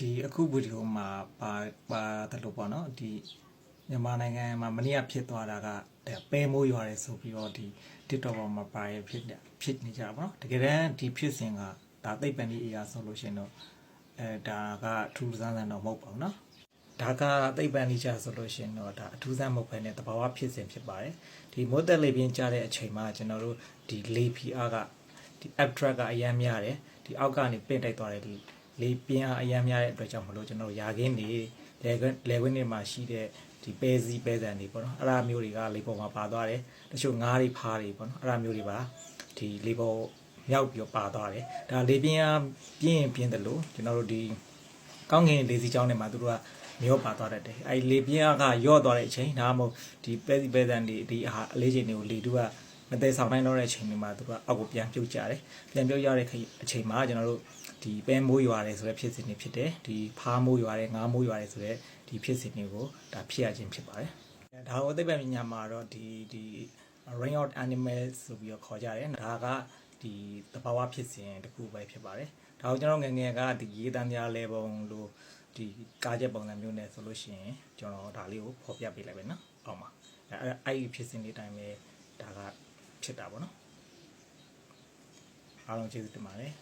ဒီအခုဗီဒီယိုမှာပါတယ်လို့ပေါ့နော်ဒီမြန်မာနိုင်ငံမှာမနေ့ကဖြစ်သွားတာကပဲမိုးရွာတယ်ဆိုပြီးတော့ဒီ TikTok ပေါ်မှာပါရဖြစ်နေကြပါတော့တကယ်တမ်းဒီဖြစ်စဉ်ကဒါသိပ္ပံဒီအရာဆိုလို့ရှိရင်တော့ဒါကထူးဆန်းတော့မဟုတ်ပါဘူးเนาะဒါကသိပ္ပံဒီချဆိုလို့ရှိရင်တော့ဒါအထူးဆန်းမဟုတ်ဘဲနဲ့တဘာဝဖြစ်စဉ်ဖြစ်ပါတယ်ဒီမိုးတက်လေပြင်းကြတဲ့အချိန်မှာကျွန်တော်တို့ဒီလေဖီအားကဒီ abstract ကအရန်များတယ်ဒီအောက်ကနေပင့်တိုက်သွားတယ်လေပြင်းအားအရန်များတဲ့အတွက်ကြောင့်မလို့ကျွန်တော်ရာခင်းနေလေခွင်းတွေမှာရှိတဲ့ဒီပဲစည်းပဲဆန်တွေပေါ့နော်အဲ့ဒါမျိုးတွေကလေပေါ်မှာပါသွားတယ်တချို့ငါးတွေဖားတွေပေါ့နော်အဲ့ဒါမျိုးတွေပါဒီလေပေါ်မြောက်ပြီးပါသွားတယ်ဒါလေပြင်းအားပြင်းတယ်လို့ကျွန်တော်တို့ဒီကောင်းကင်လေစီးကြောင်းတွေမှာသူတို့ကမျောပါသွားတတ်တယ်အဲ့လေပြင်းအားကယော့သွားတဲ့အချိန်ဒါမှမဟုတ်ဒီပဲစည်းပဲဆန်တွေဒီအလေးချိန်တွေကိုလေတူကမသေးဆောင်နိုင်တော့တဲ့အချိန်တွေမှာသူကအောက်ကိုပြန်ပြုတ်ကြတယ်ပြန်ပြုတ်ရတဲ့အချိန်မှာကျွန်တော်တို့ဒီပဲမိုးရွာတယ်ဆိုတဲ့ဖြစ်စဉ်တွေဖြစ်တယ်ဒီဖားမိုးရွာတယ်ငါးမိုးရွာတယ်ဆိုတဲ့ဒီဖြစ်စဉ်တွေကိုဒါဖြစ်ရခြင်းဖြစ်ပါတယ်ဒါကိုသိပ္ပံပညာမှာတော့ဒီ rain out animal ဆိုပြီးတော့ခေါ်ကြတယ်ဒါကဒီသဘာဝဖြစ်စဉ်တစ်ခုပဲဖြစ်ပါတယ်ဒါကိုကျွန်တော်ငယ်ငယ်ကဒီရေတန်းများလဲပုံလို့ဒီကားချက်ပုံစံမျိုးနဲ့ဆိုလို့ရှိရင်ကျွန်တော်ဒါလေးကိုဖော်ပြပေးလိုက်ပဲเนาะအောက်မှာအဲ့ဒီဖြစ်စဉ်လေးတိုင်းပဲဒါကဖြစ်တာပေါ့နော်အားလုံးကျေးဇူးတင်ပါတယ်